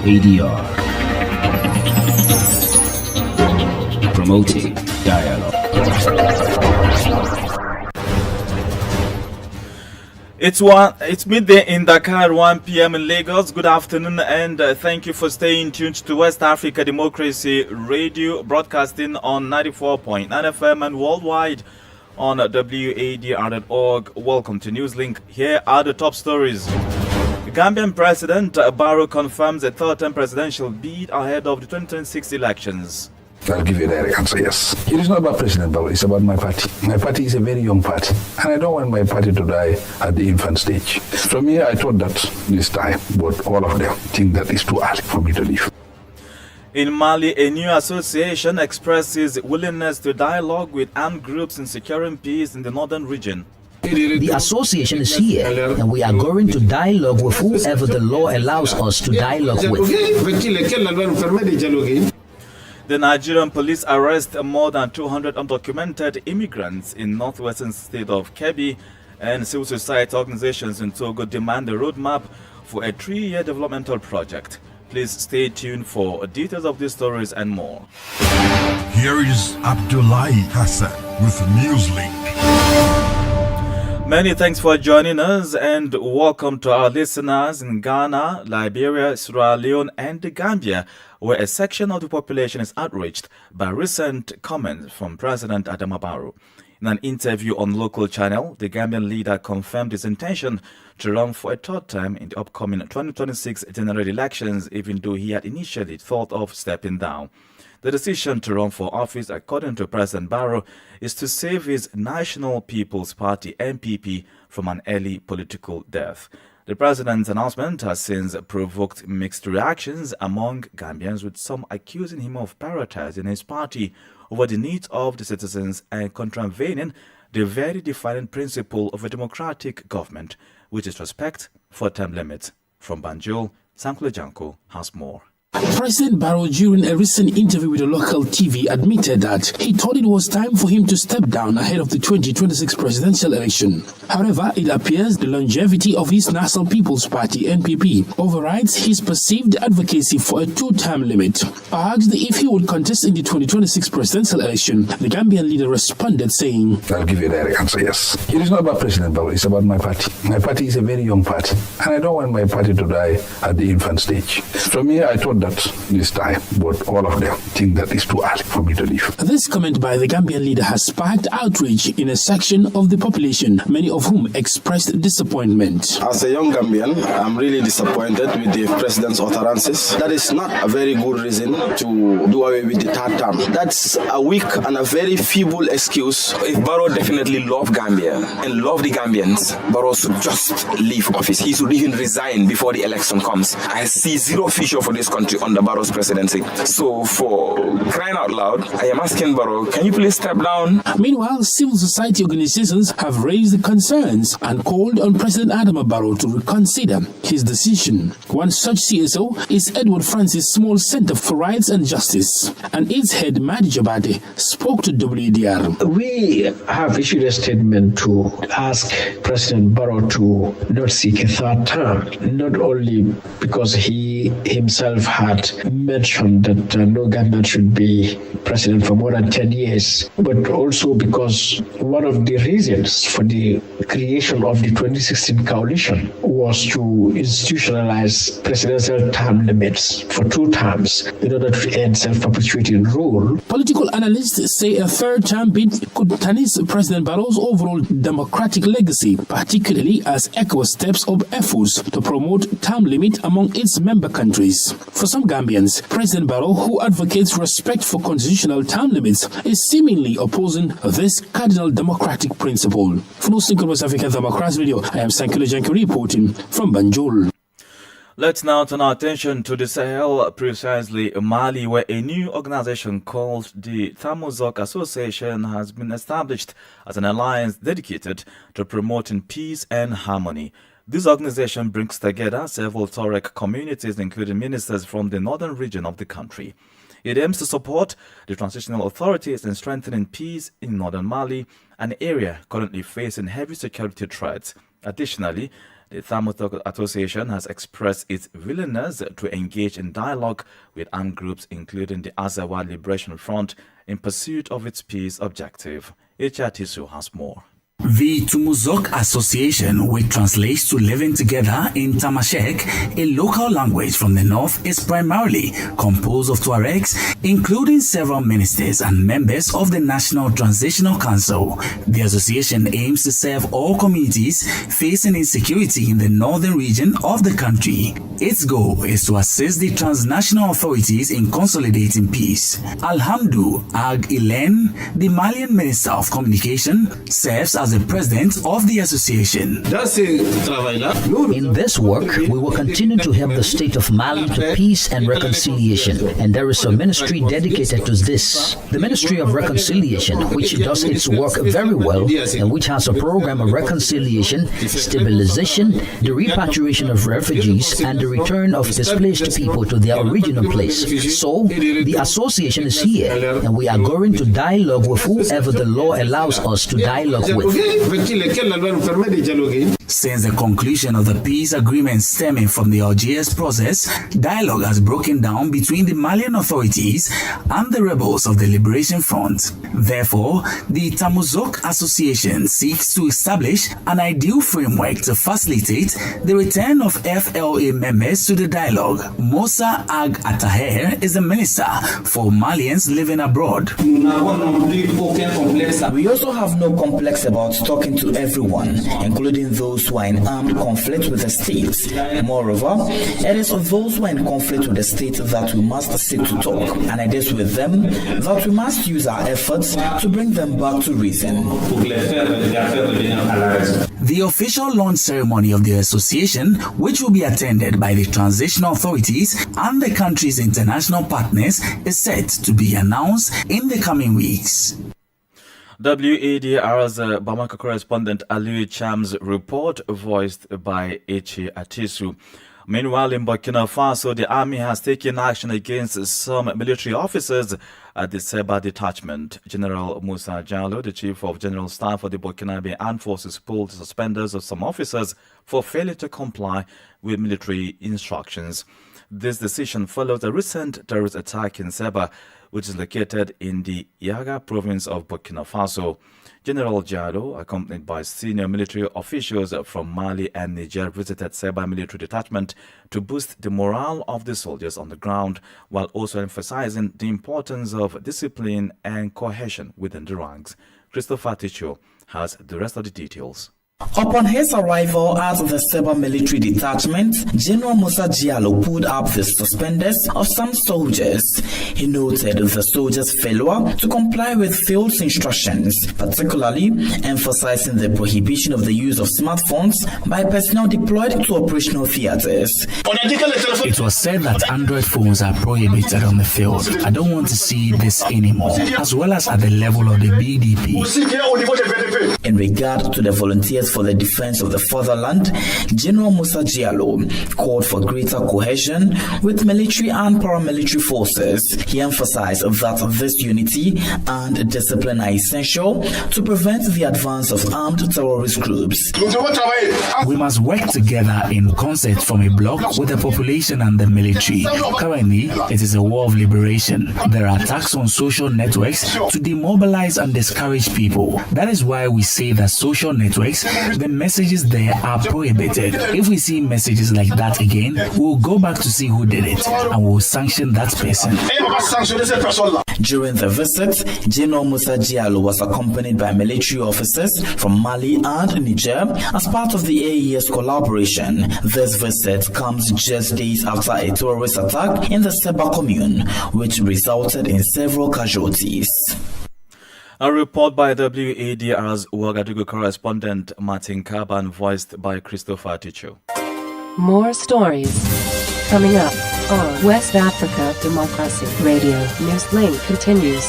ADR. Promoting dialogue. It's midday in Dakar, 1 p.m. in Lagos. Good afternoon, and thank you for staying tuned to West Africa Democracy Radio, broadcasting on 94.9 FM and worldwide on wadr.org. Welcome to Newslink. Here are the top stories. The Gambian President Barrow confirms a third-term presidential bid ahead of the 2026 elections. I'll give you a direct answer, yes. It is not about President Barrow, it's about my party. My party is a very young party, and I don't want my party to die at the infant stage. From here, I thought that this time, but all of them think that it's too early for me to leave. In Mali, a new association expresses willingness to dialogue with armed groups in securing peace in the northern region. The association is here, and we are going to dialogue with whoever the law allows us to dialogue with. The Nigerian police arrest more than 200 undocumented immigrants in northwestern state of Kebbi, and civil society organizations in Togo demand a roadmap for a 3-year developmental project. Please stay tuned for details of these stories and more. Here is Abdullahi Hassan with Newslink. Many thanks for joining us, and welcome to our listeners in Ghana, Liberia, Sierra Leone, and the Gambia, where a section of the population is outraged by recent comments from President Adama Barrow. In an interview on local channel, the Gambian leader confirmed his intention to run for a third term in the upcoming 2026 general elections, even though he had initially thought of stepping down. The decision to run for office, according to President Barrow, is to save his National People's Party (NPP) from an early political death. The president's announcement has since provoked mixed reactions among Gambians, with some accusing him of prioritizing his party over the needs of the citizens and contravening the very defining principle of a democratic government, which is respect for term limits. From Banjul, Sankule Janko has more. President Barrow, during a recent interview with a local TV, admitted that he thought it was time for him to step down ahead of the 2026 presidential election. However, it appears the longevity of his National People's Party (NPP) overrides his perceived advocacy for a 2-term limit. Asked if he would contest in the 2026 presidential election, the Gambian leader responded saying, I'll give you a direct answer, yes. It is not about President Barrow, it's about my party. My party is a very young party, and I don't want my party to die at the infant stage. From here, I thought that this time, but all of them think that it's too early for me to leave. This comment by the Gambian leader has sparked outrage in a section of the population, many of whom expressed disappointment. As a young Gambian, I'm really disappointed with the president's utterances. That is not a very good reason to do away with the third term. That's a weak and a very feeble excuse. If Barrow definitely loved Gambia and loved the Gambians, Barrow should just leave office. He should even resign before the election comes. I see zero future for this country under Barrow's presidency. So for crying out loud, I am asking Barrow, can you please step down? Meanwhile, civil society organizations have raised concerns and called on President Adama Barrow to reconsider his decision. One such CSO is Edward Francis Small Center for Rights and Justice, and its head Madi Jabate spoke to WDR. We have issued a statement to ask President Barrow to not seek a third term, not only because he himself had mentioned that no Gambian should be president for more than 10 years, but also because one of the reasons for the creation of the 2016 coalition was to institutionalize presidential term limits for 2 terms in order to end self-perpetuating rule. Political analysts say a third-term bid could tarnish President Barrow's overall democratic legacy, particularly as ECOWAS steps up efforts to promote term limit among its member countries. For some Gambians, President Barrow, who advocates respect for constitutional term limits, is seemingly opposing this cardinal democratic principle. For Newslink West African Democracy Radio, I am Sankule Janko reporting from Banjul. Let's now turn our attention to the Sahel, precisely Mali, where a new organization called the Tamozok Association has been established as an alliance dedicated to promoting peace and harmony. This organization brings together several Tuareg communities, including ministers from the northern region of the country. It aims to support the transitional authorities in strengthening peace in northern Mali, an area currently facing heavy security threats. Additionally, the The Thamotok Association has expressed its willingness to engage in dialogue with armed groups, including the OSIWA Liberation Front, in pursuit of its peace objective. Tisu has more. The Tumuzok Association, which translates to living together in Tamashek, a local language from the north, is primarily composed of Tuaregs, including several ministers and members of the National Transitional Council. The association aims to serve all communities facing insecurity in the northern region of the country. Its goal is to assist the transnational authorities in consolidating peace. Alhamdu Ag Ilen, the Malian Minister of Communication, serves as the president of the association. In this work, we will continue to help the state of Mali to peace and reconciliation, and there is a ministry dedicated to this. The Ministry of Reconciliation, which does its work very well and which has a program of reconciliation, stabilization, the repatriation of refugees, and the return of displaced people to their original place. So, the association is here, and we are going to dialogue with whoever the law allows us to dialogue with. Since the conclusion of the peace agreement stemming from the Algiers process, dialogue has broken down between the Malian authorities and the rebels of the Liberation Front. Therefore, the Tamuzok Association seeks to establish an ideal framework to facilitate the return of FLA members to the dialogue. Musa Ag Ataher is the minister for Malians living abroad. We also have no complex about talking to everyone, including those who are in armed conflict with the state. Moreover, it is of those who are in conflict with the state that we must seek to talk, and it is with them that we must use our efforts to bring them back to reason. The official launch ceremony of the association, which will be attended by the transitional authorities and the country's international partners, is set to be announced in the coming weeks. WADR's Bamako correspondent Aliu Cham's report, voiced by Tisu. Meanwhile, in Burkina Faso, the army has taken action against some military officers at the Seba detachment. General Musa Jallo, the chief of general staff of the Burkinabe Armed Forces, pulled the suspenders of some officers for failure to comply with military instructions. This decision follows a recent terrorist attack in Seba, which is located in the Yaga province of Burkina Faso. General Jallo, accompanied by senior military officials from Mali and Niger, visited Seba military detachment to boost the morale of the soldiers on the ground, while also emphasizing the importance of discipline and cohesion within the ranks. Christopher Ticho has the rest of the details. Upon his arrival at the Seba military detachment, General Musa Jallo pulled up the suspenders of some soldiers. He noted the soldiers' failure to comply with field instructions, particularly emphasizing the prohibition of the use of smartphones by personnel deployed to operational theaters. It was said that Android phones are prohibited on the field. I don't want to see this anymore, as well as at the level of the BDP. In regard to the volunteers for the defense of the fatherland, General Musa Jallo called for greater cohesion with military and paramilitary forces. He emphasized that this unity and discipline are essential to prevent the advance of armed terrorist groups. We must work together in concert from a bloc with the population and the military. Currently, it is a war of liberation. There are attacks on social networks to demobilize and discourage people. That is why we say that social networks, the messages there are prohibited. If we see messages like that again, we'll go back to see who did it and we'll sanction that person. During the visit, General Musa Jallo was accompanied by military officers from Mali and Niger as part of the AES collaboration. This visit comes just days after a terrorist attack in the Seba commune, which resulted in several casualties. A report by WADR's Ouagadougou correspondent Martin Kaban, voiced by Christopher Ticho. More stories coming up on West Africa Democracy Radio. Newslink continues.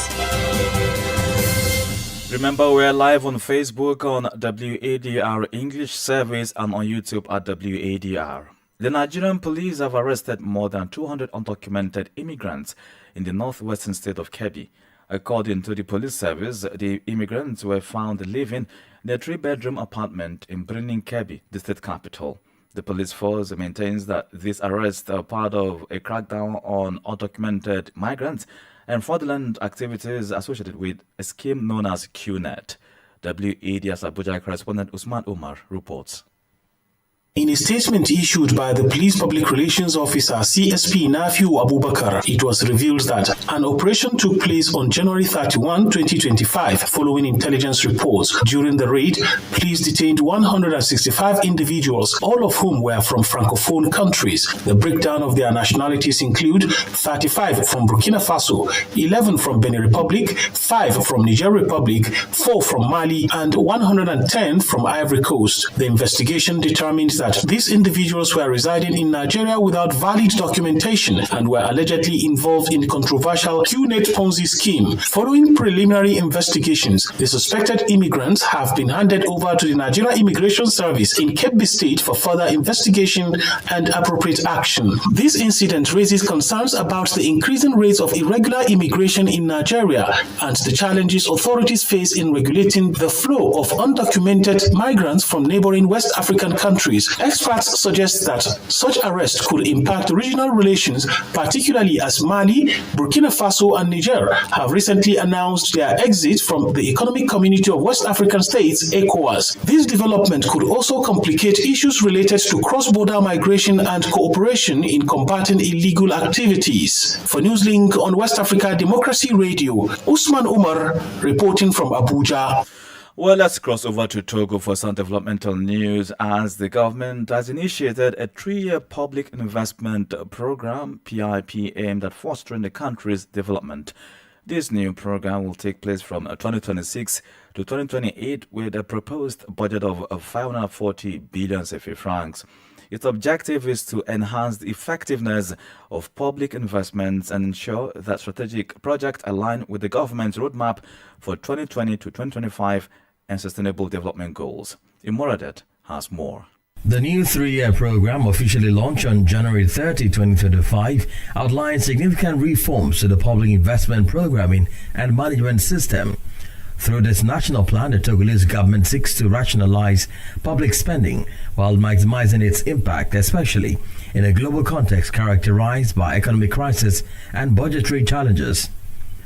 Remember, we're live on Facebook on WADR English Service and on YouTube at WADR. The Nigerian police have arrested more than 200 undocumented immigrants in the northwestern state of Kebbi. According to the police service, the immigrants were found living in a 3-bedroom apartment in Birnin Kebbi, the state capital. The police force maintains that these arrests are part of a crackdown on undocumented migrants and fraudulent activities associated with a scheme known as QNet. WAD's Abuja correspondent Usman Umar reports. In a statement issued by the Police Public Relations Officer CSP Nafiu Abubakar, it was revealed that an operation took place on January 31, 2025, following intelligence reports. During the raid, police detained 165 individuals, all of whom were from Francophone countries. The breakdown of their nationalities include 35 from Burkina Faso, 11 from Benin Republic, 5 from Niger Republic, 4 from Mali, and 110 from Ivory Coast. The investigation determined that these individuals were residing in Nigeria without valid documentation and were allegedly involved in the controversial QNet Ponzi scheme. Following preliminary investigations, the suspected immigrants have been handed over to the Nigeria Immigration Service in Kebbi State for further investigation and appropriate action. This incident raises concerns about the increasing rates of irregular immigration in Nigeria and the challenges authorities face in regulating the flow of undocumented migrants from neighboring West African countries. Experts suggest that such arrests could impact regional relations, particularly as Mali, Burkina Faso, and Niger have recently announced their exit from the Economic Community of West African States, ECOWAS. This development could also complicate issues related to cross-border migration and cooperation in combating illegal activities. For Newslink on West Africa Democracy Radio, Usman Umar reporting from Abuja. Well, let's cross over to Togo for some developmental news as the government has initiated a 3-year public investment program, PIP, aimed at fostering the country's development. This new program will take place from 2026 to 2028 with a proposed budget of 540 billion CFA francs. Its objective is to enhance the effectiveness of public investments and ensure that strategic projects align with the government's roadmap for 2020 to 2025 and Sustainable Development Goals. Imoradet has more. The new 3-year program, officially launched on January 30, 2025, outlines significant reforms to the public investment programming and management system. Through this national plan, the Togolese government seeks to rationalize public spending while maximizing its impact, especially in a global context characterized by economic crisis and budgetary challenges.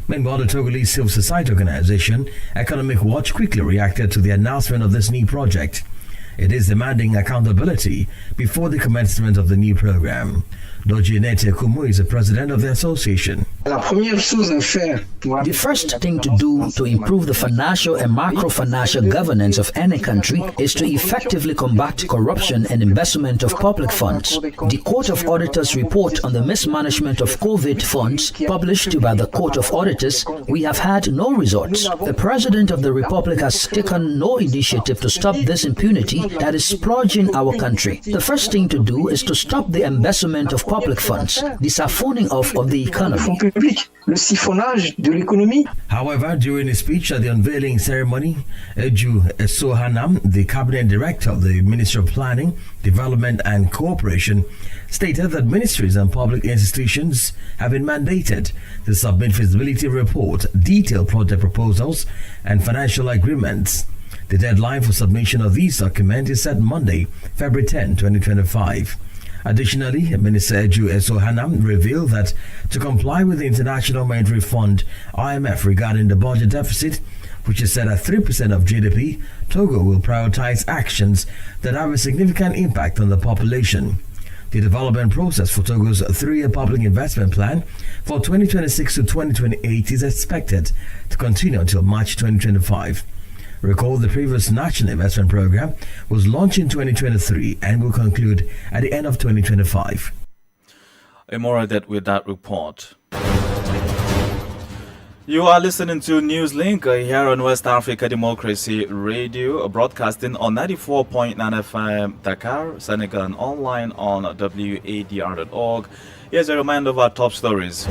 Meanwhile, the Togolese civil society organization Economic Watch quickly reacted to the announcement of this new project. It is demanding accountability before the commencement of the new program. Dojinete Kumu is the president of the association. The first thing to do to improve the financial and macro-financial governance of any country is to effectively combat corruption and embezzlement of public funds. The Court of Auditors report on the mismanagement of COVID funds, published by the Court of Auditors, we have had no results. The President of the Republic has taken no initiative to stop this impunity that is splurging our country. The first thing to do is to stop the embezzlement of public funds, the siphoning off of the economy. However, during a speech at the unveiling ceremony, Eju Esohanam, the cabinet director of the Ministry of Planning, Development and Cooperation, stated that ministries and public institutions have been mandated to submit feasibility report, detailed project proposals, and financial agreements. The deadline for submission of these documents is set Monday, February 10, 2025. Additionally, Minister Eju Esohanam revealed that to comply with the International Monetary Fund (IMF) regarding the budget deficit, which is set at 3% of GDP, Togo will prioritize actions that have a significant impact on the population. The development process for Togo's 3-year public investment plan for 2026 to 2028 is expected to continue until March 2025. Recall the previous National Investment Program was launched in 2023 and will conclude at the end of 2025. Imoradet with that report. You are listening to Newslink here on West Africa Democracy Radio, broadcasting on 94.9 FM Dakar, Senegal, and online on wadr.org. Here's a reminder of our top stories.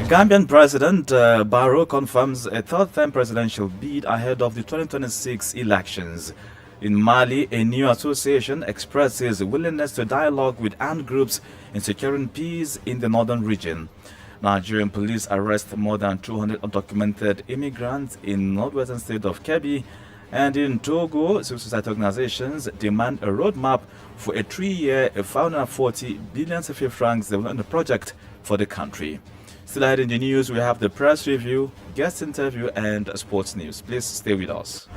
Gambian President Barrow confirms a third-term presidential bid ahead of the 2026 elections. In Mali, a new association expresses willingness to dialogue with armed groups in securing peace in the northern region. Nigerian police arrest more than 200 undocumented immigrants in northwestern state of Kebbi, And in Togo, civil society organizations demand a roadmap for a 3-year, 540 billion francs development project for the country. Still ahead in the news, we have the press review, guest interview, and sports news. Please stay with us.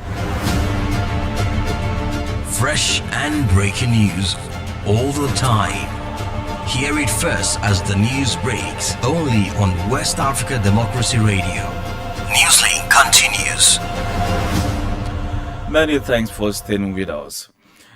Fresh and breaking news all the time. Hear it first as the news breaks, only on West Africa Democracy Radio. Newslink continues. Many thanks for staying with us.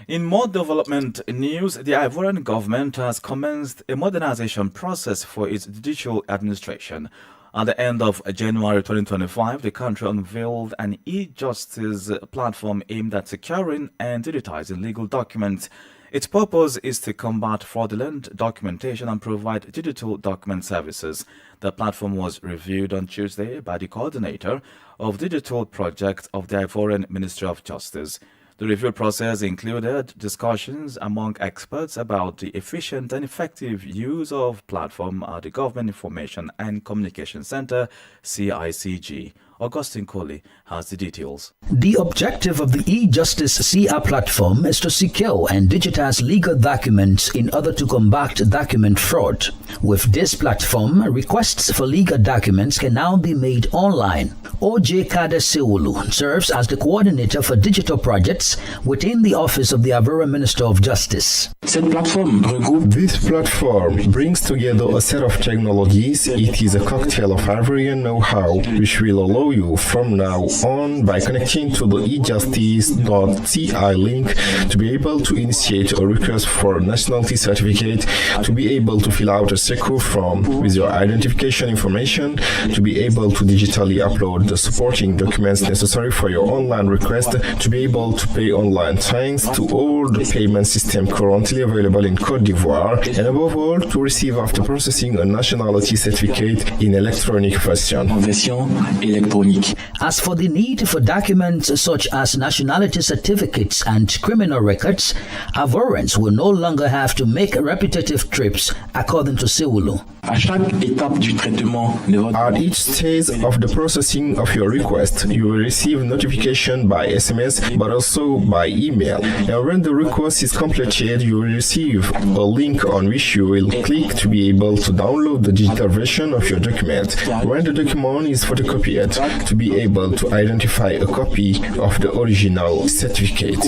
In more development news, the Ivorian government has commenced a modernization process for its digital administration. At the end of January 2025, the country unveiled an e-justice platform aimed at securing and digitizing legal documents. Its purpose is to combat fraudulent documentation and provide digital document services. The platform was reviewed on Tuesday by the coordinator of digital projects of the Ivorian Ministry of Justice. The review process included discussions among experts about the efficient and effective use of platform at the Government Information and Communication Center, CICG. Augustine Coley has the details. The objective of the e-Justice CR platform is to secure and digitize legal documents in order to combat document fraud. With this platform, requests for legal documents can now be made online. OJ Kade Seulu serves as the coordinator for digital projects within the office of the Ivorian Minister of Justice. This platform brings together a set of technologies. It is a cocktail of Ivorian know-how, which will allow you from now on, by connecting to the ejustice.ti link, to be able to initiate a request for a nationality certificate, to be able to fill out a secure form with your identification information, to be able to digitally upload the supporting documents necessary for your online request, to be able to pay online thanks to all the payment system currently available in Côte d'Ivoire, and above all, to receive after processing a nationality certificate in electronic version. As for the need for documents such as nationality certificates and criminal records, Ivorians will no longer have to make repetitive trips, according to Seulu. At each stage of the processing of your request, you will receive notification by SMS but also by email. And when the request is completed, you will receive a link on which you will click to be able to download the digital version of your document. When the document is photocopied, to be able to identify a copy of the original certificate.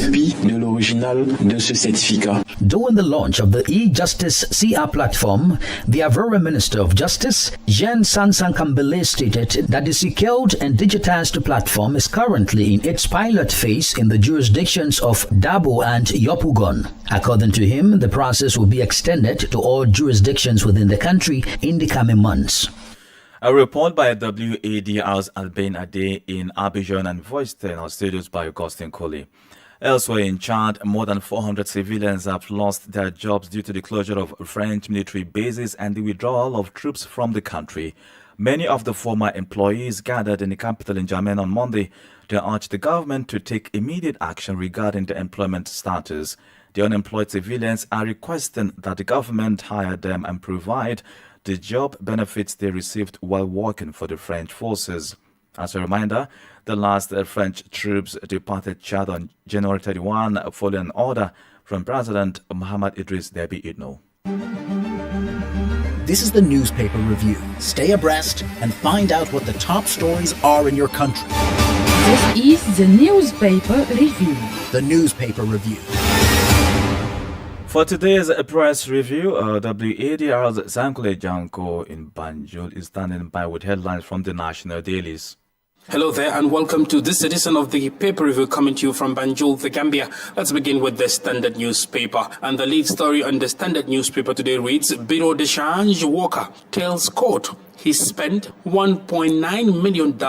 During the launch of the e-Justice CR platform, the Ivorian Minister of Justice, Jean Sansan Kambele, stated that the secured and digitized platform is currently in its pilot phase in the jurisdictions of Dabo and Yopougon. According to him, the process will be extended to all jurisdictions within the country in the coming months. A report by WADR's Albin Ade in Abidjan and voiced in our studios by Augustine Coley. Elsewhere in Chad, more than 400 civilians have lost their jobs due to the closure of French military bases and the withdrawal of troops from the country. Many of the former employees gathered in the capital in N'Djamena on Monday to urge the government to take immediate action regarding their employment status. The unemployed civilians are requesting that the government hire them and provide the job benefits they received while working for the French forces. As a reminder, the last French troops departed Chad on January 31 following an order from President Mohamed Idriss Déby Itno. This is the newspaper review. Stay abreast and find out what the top stories are in your country. This is the newspaper review. The newspaper review. For today's press review, WADR's Zankule Janko in Banjul is standing by with headlines from the national dailies. Hello there and welcome to this edition of the paper review coming to you from Banjul, the Gambia. Let's begin with the Standard newspaper. And the lead story on the Standard newspaper today reads, Bureau de Change Walker tells court he spent $1.9 million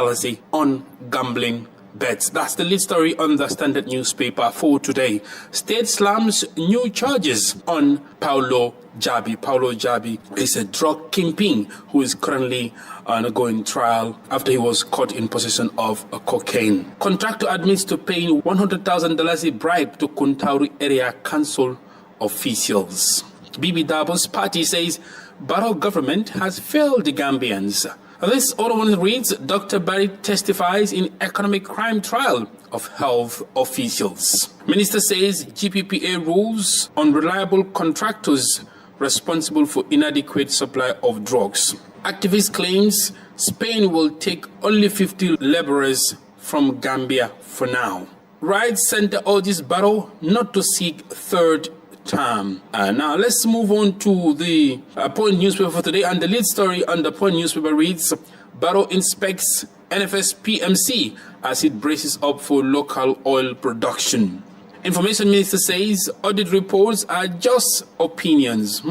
on gambling bets. That's the lead story on the Standard newspaper for today. State slams new charges on Paulo Jabi. Paulo Jabi is a drug kingpin who is currently undergoing trial after he was caught in possession of cocaine. Contractor admits to paying $100,000 bribe to Kuntauri area council officials. Bibi Dabo's party says Barrow government has failed the Gambians. This other one reads, Dr. Barry testifies in economic crime trial of health officials. Minister says GPPA rules on reliable contractors responsible for inadequate supply of drugs. Activist claims Spain will take only 50 laborers from Gambia for now. Right Center urges Barrow not to seek third term. Now let's move on to the Point newspaper for today, and the lead story on the Point newspaper reads, Barrow inspects NFS PMC as it braces up for local oil production. Information Minister says audit reports are just opinions.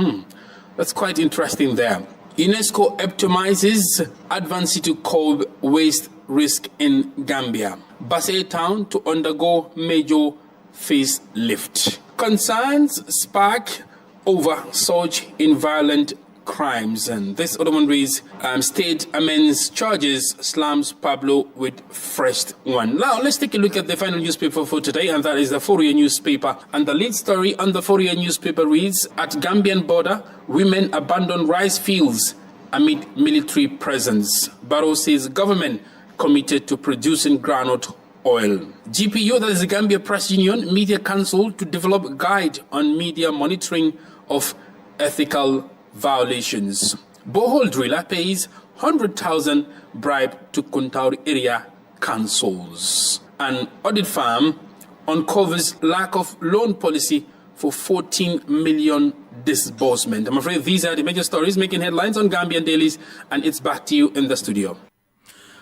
That's quite interesting there. UNESCO optimizes advance to curb waste risk in Gambia. Basse town to undergo major facelift. Concerns spark over surge in violent crimes. And this other one reads, state amends charges, slams Pablo with fresh one. Now let's take a look at the final newspaper for today, and that is the Fourier newspaper. And the lead story on the Fourier newspaper reads, at Gambian border, women abandon rice fields amid military presence. Barrow says government committed to producing groundnut oil. GPU, that is the Gambia Press Union, Media Council to develop guide on media monitoring of ethical violations. Borehole driller pays 100,000 bribe to Kuntauri area councils. An audit firm uncovers lack of loan policy for 14 million disbursement. I'm afraid these are the major stories making headlines on Gambian dailies, and it's back to you in the studio.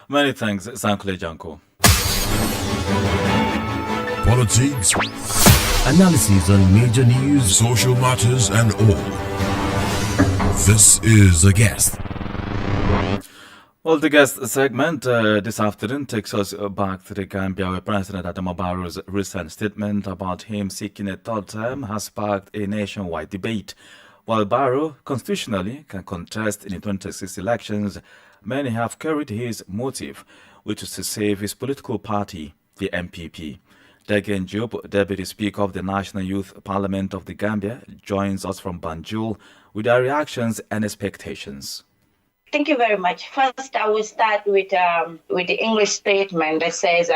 Many thanks, Sankule Janko. Politics, analysis on major news, social matters, and all. This is A Guest. Well, the guest segment this afternoon takes us back to the Gambia, where President Adama Barrow's recent statement about him seeking a third term has sparked a nationwide debate. While Barrow constitutionally can contest in the 2026 elections, many have carried his motive, which is to save his political party, the MPP. Degen Job, Deputy Speaker of the National Youth Parliament of the Gambia, joins us from Banjul with our reactions and expectations. Thank you very much. First, I will start with the English statement that says,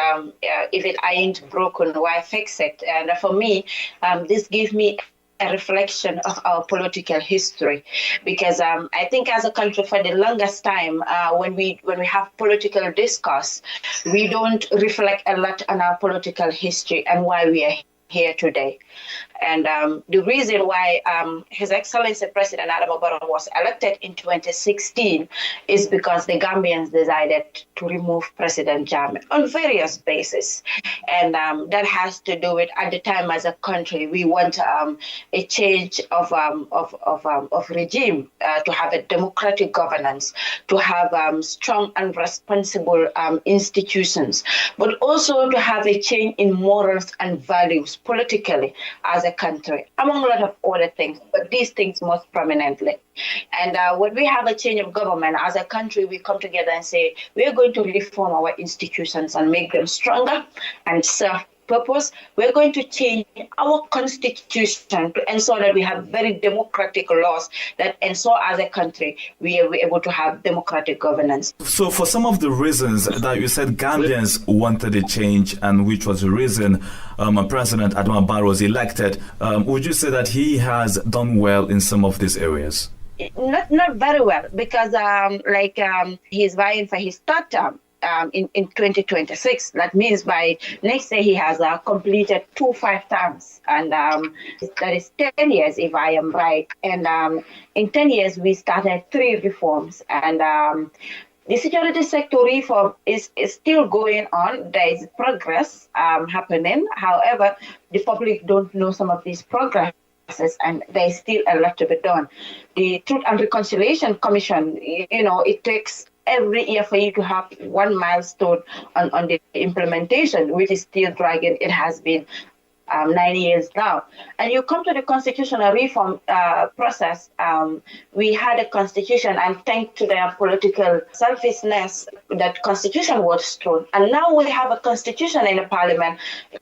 if it ain't broken, why fix it? And for me, this gives me a reflection of our political history, because I think as a country for the longest time, when we have political discourse, we don't reflect a lot on our political history and why we are here today. And the reason why His Excellency President Adama Barrow was elected in 2016 is because the Gambians decided to remove President Jammeh on various bases. And that has to do with, at the time as a country, we want a change of regime, to have a democratic governance, to have strong and responsible institutions, but also to have a change in morals and values politically as a country, among a lot of other things, but these things most prominently. And when we have a change of government as a country, we come together and say, we are going to reform our institutions and make them stronger and serve purpose. We're going to change our constitution to ensure that we have very democratic laws that ensure as a country we are able to have democratic governance. So for some of the reasons that you said Gambians wanted a change, and which was the reason President Adama Barrow was elected, would you say that he has done well in some of these areas? Not very well, because he's vying for his third term. In 2026. That means by next year he has completed 2 5 terms, and that is 10 years if I am right. And in 10 years we started 3 reforms, and the security sector reform is still going on. There is progress happening. However, the public don't know some of these progress, and there is still a lot to be done. The Truth and Reconciliation Commission, it takes every year for you to have one milestone on the implementation, which is still dragging. It has been 9 years now. And you come to the constitutional reform process. We had a constitution, and thanks to their political selfishness, that constitution was thrown. And now we have a constitution in the parliament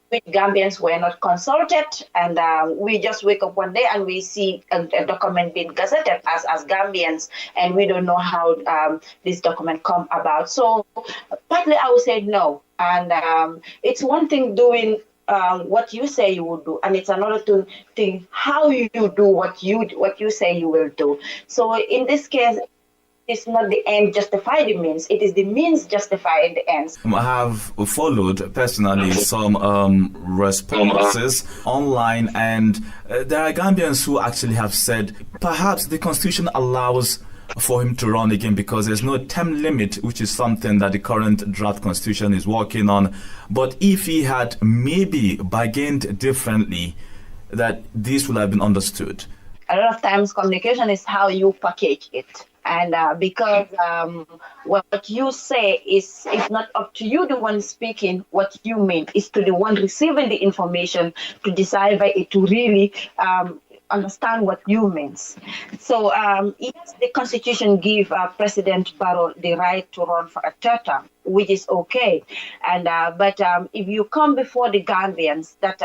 which Gambians were not consulted, and we just wake up one day and we see a document being gazetted as Gambians, and we don't know how this document come about. So partly I would say no. And it's one thing doing what you say you will do, and it's another thing how you do what you say you will do. So in this case, it's not the end justify the means, it is the means justifying the ends. I have followed personally some responses online, and there are Gambians who actually have said perhaps the constitution allows for him to run again because there's no term limit, which is something that the current draft constitution is working on. But if he had maybe bargained differently, that this would have been understood. A lot of times communication is how you package it. And because what you say is not up to you, the one speaking, what you mean is to the one receiving the information to decipher it, to really understand what you means. So yes, the constitution gives President Barrow the right to run for a third term, which is okay. And but if you come before the Gambians that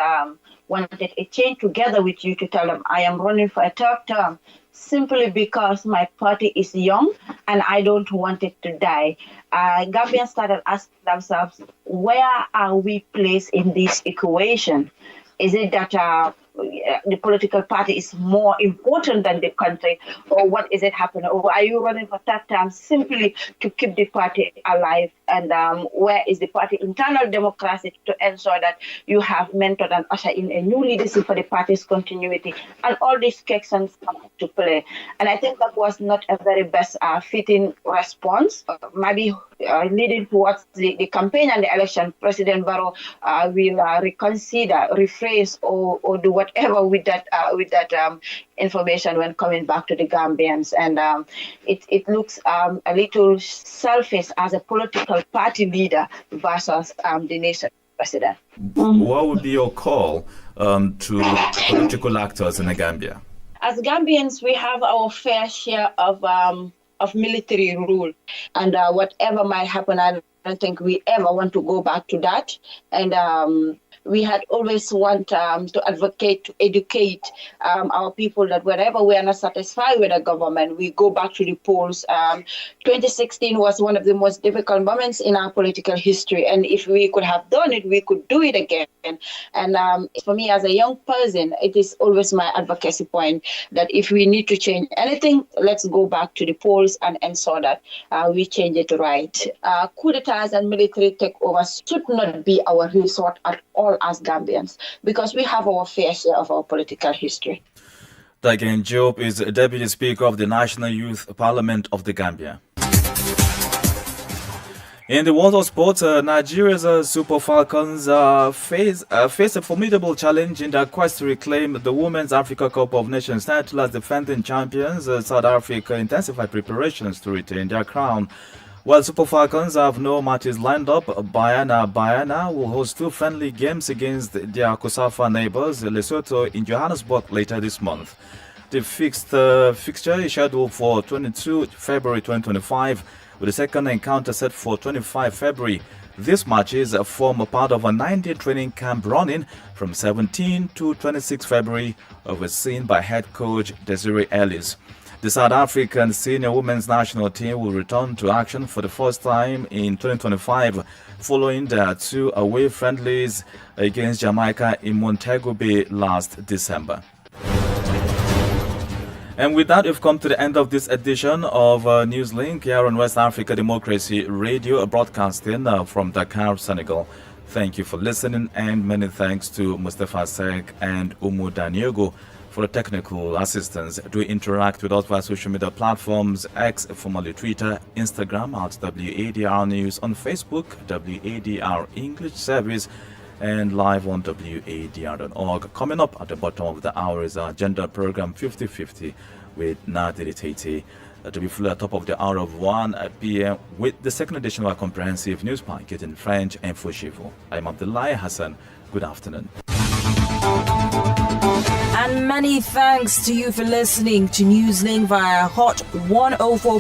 wanted a change together with you to tell them, I am running for a third term simply because my party is young and I don't want it to die, Gambians started asking themselves, where are we placed in this equation? Is it that the political party is more important than the country, or what is it happening? Or are you running for third term simply to keep the party alive? And where is the party internal democracy to ensure that you have mentored and usher in a new leadership for the party's continuity? And all these questions come to play. And I think that was not a very best fitting response. Maybe leading towards the campaign and the election, President Barrow will reconsider, rephrase, or do whatever with that information when coming back to the Gambians. And it looks a little selfish as a political party leader versus the nation president. What would be your call to political actors in the Gambia? As Gambians, we have our fair share of military rule, and whatever might happen, I don't think we ever want to go back to that. And we had always want to advocate, to educate our people that wherever we are not satisfied with the government, we go back to the polls. 2016 was one of the most difficult moments in our political history. And if we could have done it, we could do it again. And for me, as a young person, it is always my advocacy point that if we need to change anything, let's go back to the polls and ensure that we change it right. Coup d'etats and military takeovers should not be our resort at all as Gambians, because we have our fair share of our political history. Again, Job is Deputy Speaker of the National Youth Parliament of the Gambia. In the world of sports, Nigeria's Super Falcons face a formidable challenge in their quest to reclaim the Women's Africa Cup of Nations title as defending champions. South Africa intensified preparations to retain their crown. While Super Falcons have no matches lined up, Bayana will host 2 friendly games against their COSAFA neighbors, Lesotho, in Johannesburg later this month. The fixed fixture is scheduled for 22 February 2025, with the second encounter set for 25 February. These matches form a part of a 9-day training camp running from 17 to 26 February, overseen by head coach Desiree Ellis. The South African senior women's national team will return to action for the first time in 2025, following their 2 away friendlies against Jamaica in Montego Bay last December. And with that, we've come to the end of this edition of Newslink here on West Africa Democracy Radio, broadcasting from Dakar, Senegal. Thank you for listening, and many thanks to Mustafa Sek and Umu Daniego for the technical assistance. Do interact with us via social media platforms, X, formerly Twitter, Instagram at WADR News, on Facebook, WADR English Service, and live on WADR.org. Coming up at the bottom of the hour is our gender program 50-50 with Nadiri Tete. To be fully at the top of the hour of 1 p.m. with the second edition of our comprehensive news packet in French and Fushifu. I'm Abdullah Hassan. Good afternoon. And many thanks to you for listening to Newslink via Hot 104.